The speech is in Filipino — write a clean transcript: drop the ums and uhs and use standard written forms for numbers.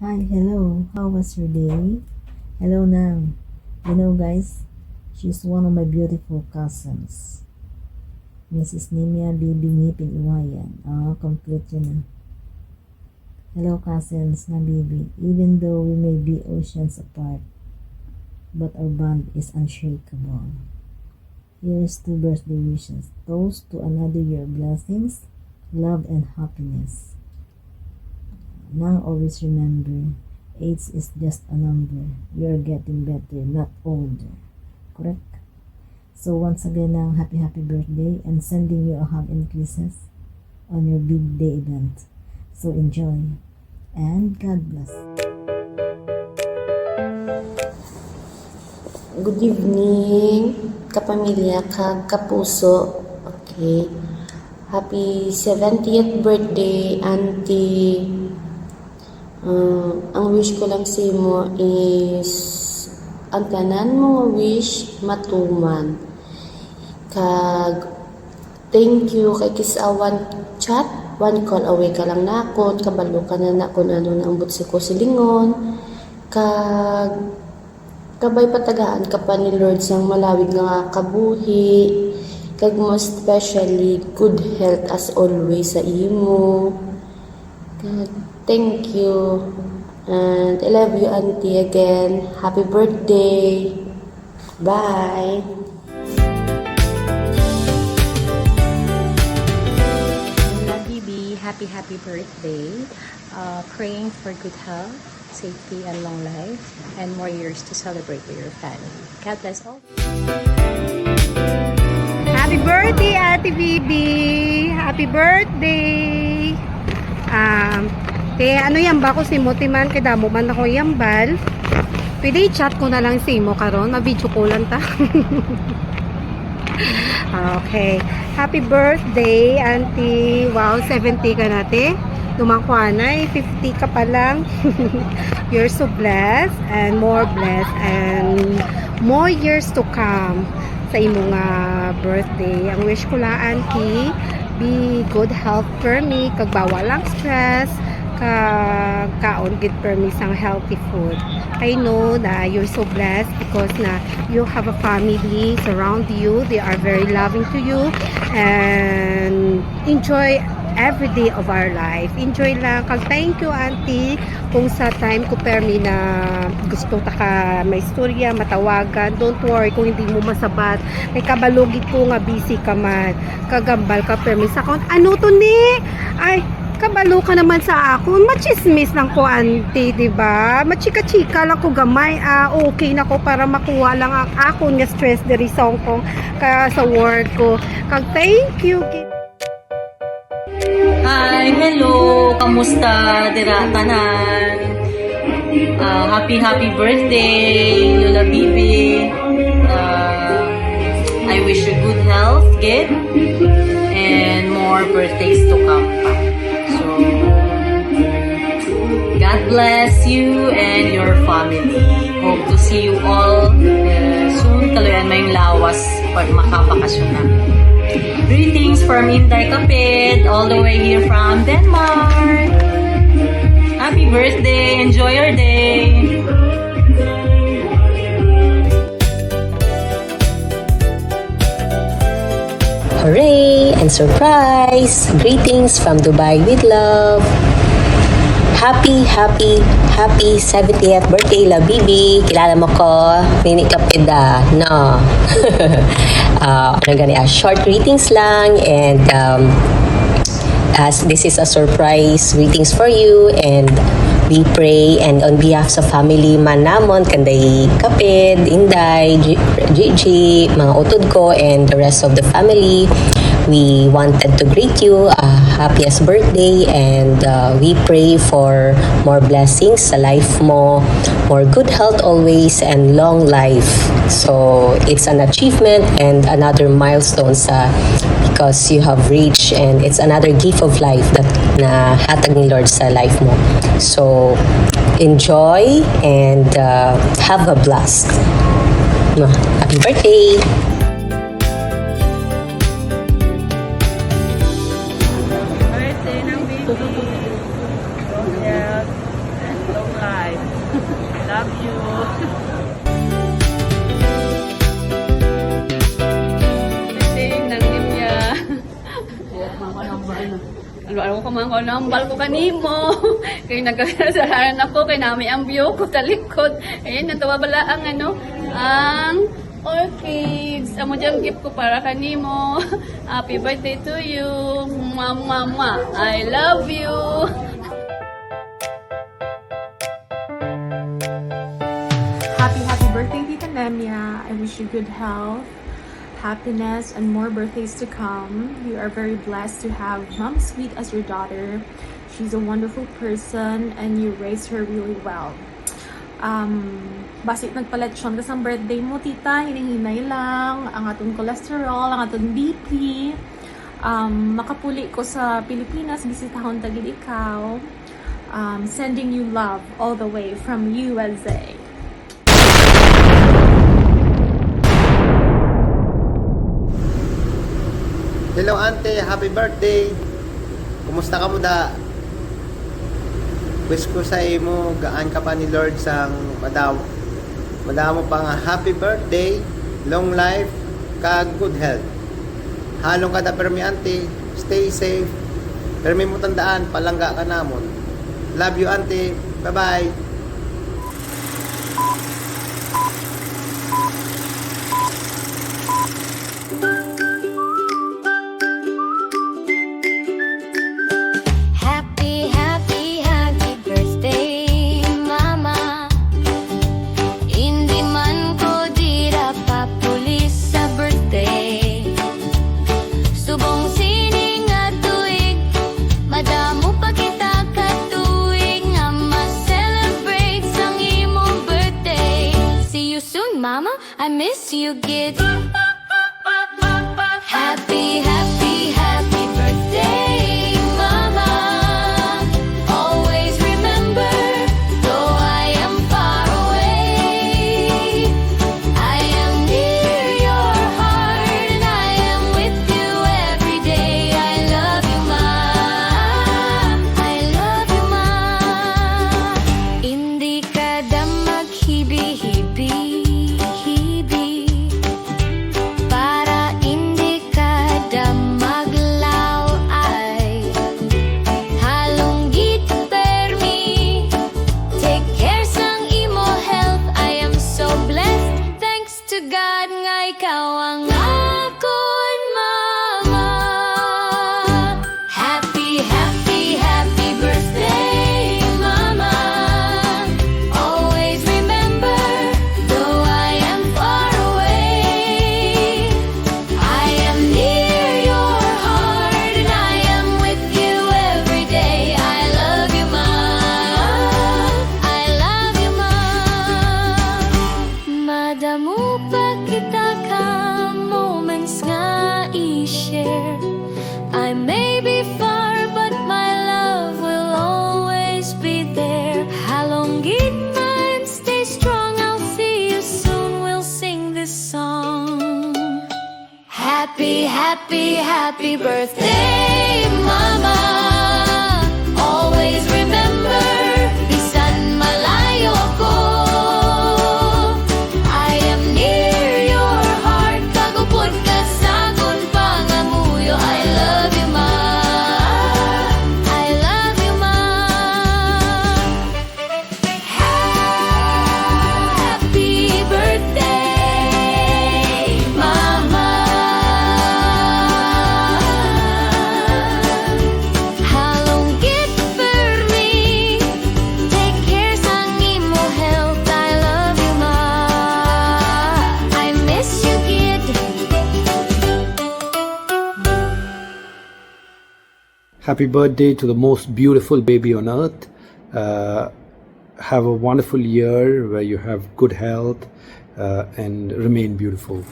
Hi, hello. How was your day? Hello, Nang. You know, guys, she's one of my beautiful cousins. Mrs. Nimia Bibi Ngipin Iwayan. Complete yun na. Hello, cousins na Bibi. Even though we may be oceans apart, but our bond is unshakable. Here's to birthday wishes. Toast to another year of blessings, love, and happiness. Now always remember, age is just a number. We are getting better, not older. Correct? So once again, now happy birthday and sending you a hug and kisses on your big day event. So enjoy and God bless. Good evening, kapamilya, kapuso. Okay. Happy 70th birthday, Auntie. Ang wish ko lang sa mo is ang tanan mo wish matuman. Kag thank you kay kisawan chat, one call away ka lang nakon, kabalo ka na kung ano na ang butsi ko silingon. Kag kabay patagaan ka pa ni Lord sang malawig nga kabuhi. Kag most especially good health as always sa imo. Kag thank you. And I love you, Auntie, again. Happy birthday. Bye. Bibi, happy birthday. Praying for good health, safety, and long life, and more years to celebrate with your family. God bless all. Happy birthday, Ate Bibi! Happy birthday! Ano yan ba ko si Motiman kay damo man ako yambal. Pwede i-chat ko na lang si mo karon, ma-video ko lang ta. Okay. Happy birthday, Auntie. Wow, 70 ka na, te. Tumangkwanay, 50 ka pa lang. You're so blessed and more blessed and more years to come sa imong birthday. Ang wish ko lang, Auntie, be good health for me, kag bawal lang stress, kaon gid for me sang healthy food. I know that you're so blessed because na you have a family surround you. They are very loving to you and enjoy every day of our life. Enjoy lang. Kag thank you, Auntie, kung sa time ko permi na gusto ta ka may istorya, matawagan. Don't worry kung hindi mo masabat. May kabalugit ko nga busy ka man. Kagambal ka permi sa account. Ano to ni? Ay, kabalo ka naman sa akon. Machismis lang ko, Auntie, diba? Machika-chika lang ko gamay. Okay na ko para makuha lang ang akon nga stress diri sa Hong Kong kaya sa work ko. Kag thank you. Hi, hello, kamusta dira tanan? Happy birthday, Lola Bibi. I wish you good health, Gib, and more birthdays to come pa. So, God bless you and your family. Hope to see you all soon. Tuluyan mo yung lawas pag makabakasyon na. Greetings from Inday Kapit, all the way here from Denmark. Happy birthday! Enjoy your day! Hooray and surprise! Greetings from Dubai with love! Happy 70th birthday, La Bibi. Kilala mo ko, Nini Kapida, no? Short greetings lang and as this is a surprise greetings for you and we pray and on behalf sa family man namon kanday Kapid, Inday, Gigi, mga utod ko and the rest of the family, we wanted to greet you happiest birthday and we pray for more blessings sa life mo, more good health always and long life. So it's an achievement and another milestone sa because you have reached and it's another gift of life that na hatag ni Lord sa life mo. So enjoy and have a blast. Happy birthday! Birthday ng Bibi. Yes. And long Love you. Birthday ng Nimya. Ano ko man ko nambal ko kanimo. Kay nagkasalaran ako kay nami ang view ko sa likod. Ayun natuwa bala ang ang orchids. Amo jang gift ko para kanimo. Happy birthday to you. Mama, I love you. Happy birthday, Tita Nemia. I wish you good health, happiness, and more birthdays to come. You are very blessed to have Mom Sweet as your daughter. She's a wonderful person and you raised her really well. Basit nagpaletsyon ka sa birthday mo, tita, hinihinay lang, ang atong cholesterol, ang atong BP. Makapuli ko sa Pilipinas, bisitahon tagid ikaw. Sending you love all the way from USA. Hello ante, happy birthday. Kumusta ka mo da? Wish ko sa imo gaan ka pa ni Lord sang madamo pa nga happy birthday, long life, kag good health. Halong ka da permi ante, stay safe. Permi mo tandaan, palangga ka namon. Love you ante. Bye-bye. Happy birthday, Mama. Hindi man ko dira papulis sa birthday. Subong sining nga tuig, madamo pa kita katuig nga ma-celebrate sang imong birthday. See you soon, Mama. I miss you, kid. Happy birthday, Mama. Always remember, though I am far away, I am near your heart and I am with you every day. I love you, Ma. I love you, Ma. Hindi ka da maghibi-hibi. Para hindi ka da maglaw ay halonggit permi. Take care sang imo health. I am so blessed. Thanks to God nga ikaw ang akon mama. Happy birthday, Mama. Always remember, though I am far away, I am near your heart and I am with you every day. I love you, Ma. I love you, Ma. Madamo pa kita ka moments nga i-share. I may be far, but my love will always be there. Halonggit man, stay strong. I'll see you soon. We'll sing this song. Happy birthday, Mama. Always remember, bisan malayo ako, I am near your heart. Kagupod ka sa akon pangamuyo. I love you, Ma. I love you, Ma. Happy birthday, Mama. Halonggit permi. Take care sang imo health. I love you, Ma. I miss you, kid. Happy birthday to the most beautiful baby on earth. Have a wonderful year where you have good health and remain beautiful.